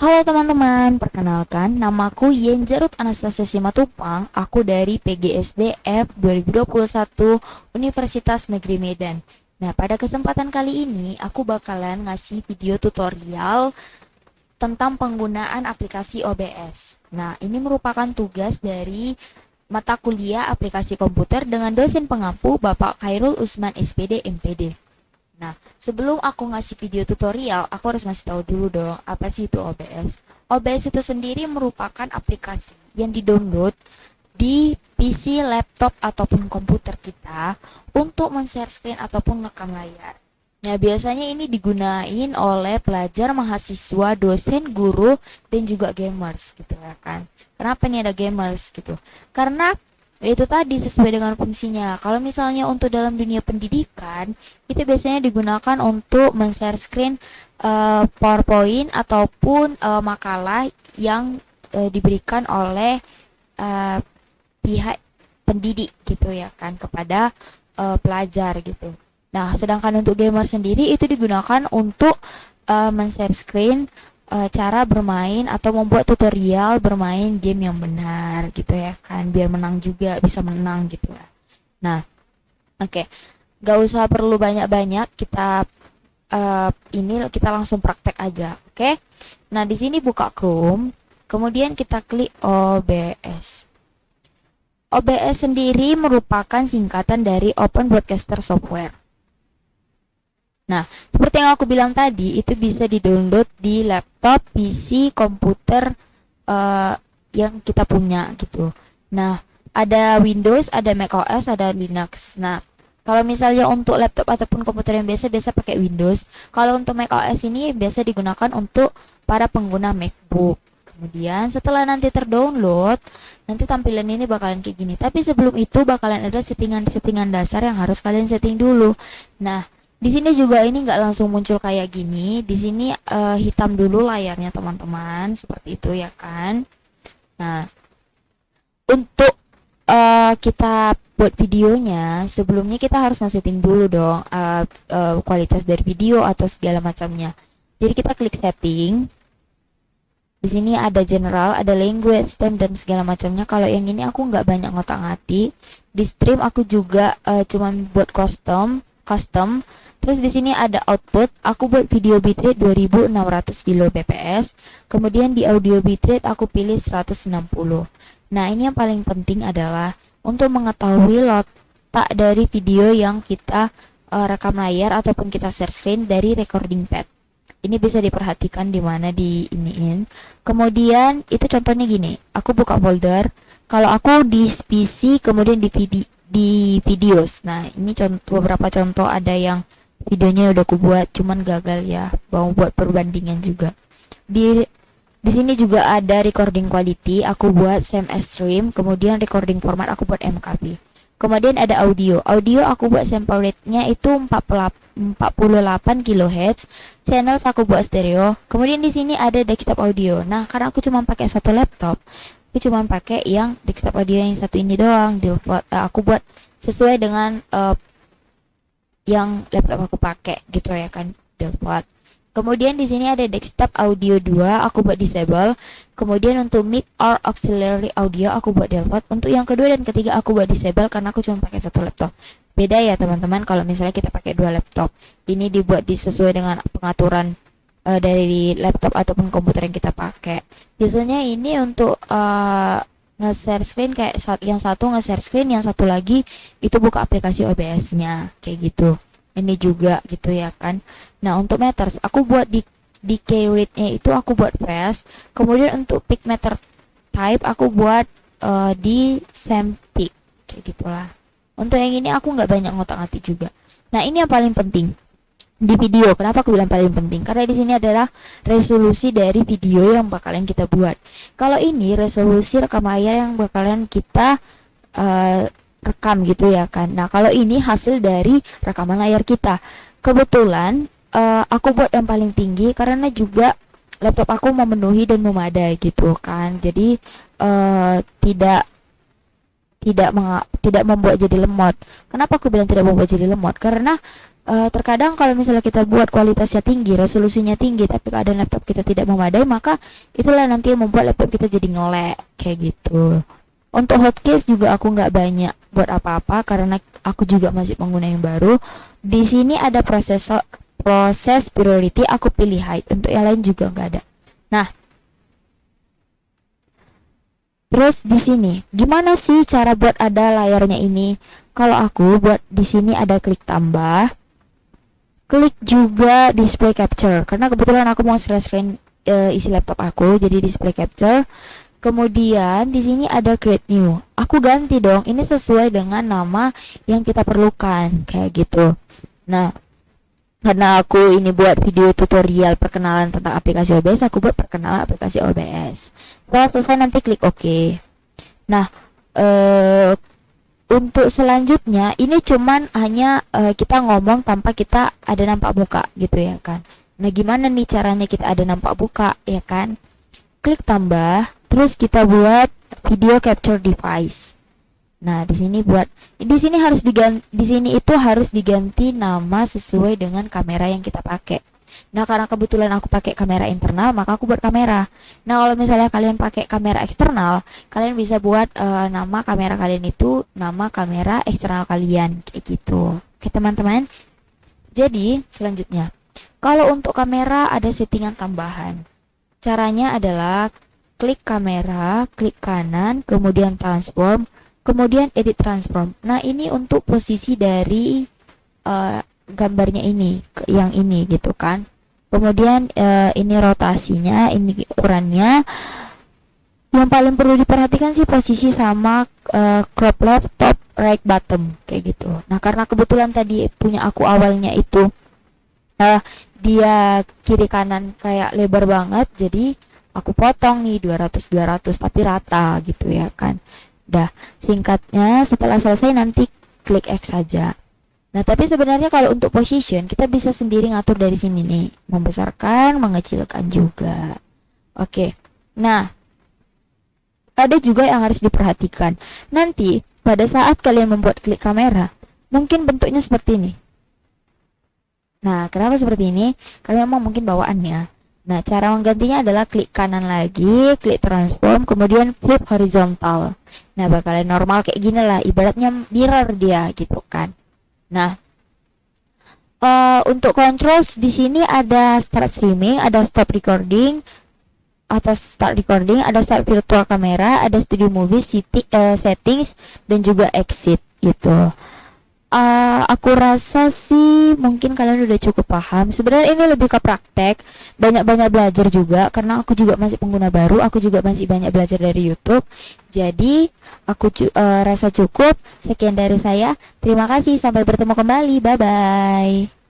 Halo teman-teman, perkenalkan namaku Yenjarut Anastasia Simatupang. Aku dari PGSD F 2021 Universitas Negeri Medan. Nah, pada kesempatan kali ini aku bakalan ngasih video tutorial tentang penggunaan aplikasi OBS. Nah, ini merupakan tugas dari mata kuliah aplikasi komputer dengan dosen pengampu Bapak Khairul Usman SPD MPD. Nah, sebelum aku ngasih video tutorial, aku harus ngasih tahu dulu dong, apa sih itu OBS. OBS itu sendiri merupakan aplikasi yang di-download di PC, laptop, ataupun komputer kita untuk men-share screen ataupun ngerekam layar. Nah, biasanya ini digunain oleh pelajar, mahasiswa, dosen, guru, dan juga gamers gitu ya kan. Kenapa nih ada gamers gitu? Karena itu tadi sesuai dengan fungsinya. Kalau misalnya untuk dalam dunia pendidikan, itu biasanya digunakan untuk men-share screen PowerPoint ataupun makalah yang diberikan oleh eh, pihak pendidik gitu ya kan kepada pelajar gitu. Nah, sedangkan untuk gamer sendiri itu digunakan untuk men-share screen cara bermain atau membuat tutorial bermain game yang benar gitu ya kan, biar menang juga, bisa menang gitu ya. Nah, oke. Gak usah perlu banyak-banyak, ini kita langsung praktek aja, oke? Nah, di sini buka Chrome, kemudian kita klik OBS. OBS sendiri merupakan singkatan dari Open Broadcaster Software. Nah, seperti yang aku bilang tadi, itu bisa di-download di laptop, PC, komputer yang kita punya gitu. Nah, ada Windows, ada macOS, ada Linux. Nah, kalau misalnya untuk laptop ataupun komputer yang biasa pakai Windows. Kalau untuk macOS ini biasa digunakan untuk para pengguna MacBook. Kemudian setelah nanti terdownload, nanti tampilan ini bakalan kayak gini. Tapi sebelum itu bakalan ada settingan-settingan dasar yang harus kalian setting dulu. Nah, di sini juga ini nggak langsung muncul kayak gini. Di sini hitam dulu layarnya teman-teman, seperti itu ya kan. Nah, untuk kita buat videonya, sebelumnya kita harus nge-setting dulu dong kualitas dari video atau segala macamnya. Jadi kita klik setting. Di sini ada general, ada language, time dan segala macamnya. Kalau yang ini aku nggak banyak ngotak-ngatik. Di stream aku juga cuman buat custom. Terus di sini ada output, aku buat video bitrate 2600 kbps. Kemudian di audio bitrate aku pilih 160. Nah, ini yang paling penting adalah untuk mengetahui letak dari video yang kita rekam layar ataupun kita share screen dari recording pad. Ini bisa diperhatikan di mana di iniin. Kemudian itu contohnya gini, aku buka folder. Kalau aku di PC kemudian di videos. Nah, ini beberapa contoh, ada yang videonya udah aku buat cuman gagal ya, mau buat perbandingan juga. Di sini juga ada recording quality, aku buat same as stream. Kemudian recording format aku buat MKV. Kemudian ada audio aku buat sample rate-nya itu 48 kHz. Channels aku buat stereo. Kemudian di sini ada desktop audio. Nah, karena aku cuma pakai satu laptop, aku cuma pakai yang desktop audio yang satu ini doang. Aku buat sesuai dengan yang laptop aku pakai gitu ya kan, default. Kemudian di sini ada desktop audio 2, aku buat disable. Kemudian untuk mic or auxiliary audio aku buat default. Untuk yang kedua dan ketiga aku buat disable karena aku cuma pakai satu laptop. Beda ya teman-teman kalau misalnya kita pakai dua laptop. Ini dibuat sesuai dengan pengaturan dari laptop ataupun komputer yang kita pakai. Biasanya ini untuk nge-share screen, kayak yang satu nge-share screen, yang satu lagi itu buka aplikasi OBS-nya kayak gitu. Ini juga gitu ya kan. Nah, untuk meters aku buat di key rate-nya itu aku buat fast. Kemudian untuk peak meter type aku buat di same peak kayak gitulah. Untuk yang ini aku nggak banyak ngotak-ngatik juga. Nah, ini yang paling penting di video. Kenapa aku bilang paling penting? Karena di sini adalah resolusi dari video yang bakalan kita buat. Kalau ini resolusi rekam layar yang bakalan kita rekam gitu ya kan. Nah, kalau ini hasil dari rekaman layar kita. Kebetulan aku buat yang paling tinggi karena juga laptop aku memenuhi dan memadai gitu kan. Jadi tidak tidak membuat jadi lemot. Kenapa aku bilang tidak membuat jadi lemot? Karena Terkadang kalau misalnya kita buat kualitasnya tinggi, resolusinya tinggi, tapi keadaan laptop kita tidak memadai, maka itulah nanti yang membuat laptop kita jadi ngelek kayak gitu. Untuk hotkeys juga aku nggak banyak buat apa-apa karena aku juga masih pengguna yang baru. Di sini ada proses priority, aku pilih high. Untuk yang lain juga nggak ada. Nah, terus di sini gimana sih cara buat ada layarnya ini? Kalau aku buat di sini ada klik tambah, klik juga display capture karena kebetulan aku mau share-share isi laptop aku, jadi display capture. Kemudian di sini ada create new. Aku ganti dong, ini sesuai dengan nama yang kita perlukan kayak gitu. Nah, karena aku ini buat video tutorial perkenalan tentang aplikasi OBS, aku buat perkenalan aplikasi OBS. Setelah selesai nanti klik OK. Nah, untuk selanjutnya ini cuman hanya kita ngomong tanpa kita ada nampak muka gitu ya kan. Nah, gimana nih caranya kita ada nampak muka ya kan? Klik tambah, terus kita buat video capture device. Nah, di sini harus diganti, di sini itu harus diganti nama sesuai dengan kamera yang kita pakai. Nah, karena kebetulan aku pakai kamera internal, maka aku buat kamera. Nah, kalau misalnya kalian pakai kamera eksternal, kalian bisa buat nama kamera kalian itu nama kamera eksternal kalian kayak gitu. Oke, teman-teman. Jadi, selanjutnya, kalau untuk kamera ada settingan tambahan. Caranya adalah klik kamera, klik kanan, kemudian transform, kemudian edit transform. Nah, ini untuk posisi dari gambarnya ini, yang ini gitu kan. Kemudian ini rotasinya, ini ukurannya. Yang paling perlu diperhatikan sih posisi sama crop left, top, right, bottom kayak gitu. Nah, karena kebetulan tadi punya aku awalnya itu dia kiri kanan kayak lebar banget, jadi aku potong nih 200 tapi rata gitu ya kan. Dah, singkatnya setelah selesai nanti klik X saja. Nah, tapi sebenarnya kalau untuk position kita bisa sendiri ngatur dari sini nih, membesarkan, mengecilkan juga. Oke. Nah, ada juga yang harus diperhatikan. Nanti pada saat kalian membuat klik kamera, mungkin bentuknya seperti ini. Nah, kenapa seperti ini? Karena memang mungkin bawaannya. Nah, cara menggantinya adalah klik kanan lagi, klik transform, kemudian flip horizontal. Nah, bakalan normal kayak gini lah, ibaratnya mirror dia gitu kan. Nah, untuk controls di sini ada start streaming, ada stop recording, atau start recording, ada start virtual camera, ada studio movie, settings, dan juga exit gitu. Aku rasa sih mungkin kalian udah cukup paham. Sebenarnya ini lebih ke praktek, banyak-banyak belajar juga karena aku juga masih pengguna baru, aku juga masih banyak belajar dari YouTube. Jadi aku rasa cukup. Sekian dari saya. Terima kasih, sampai bertemu kembali. Bye bye.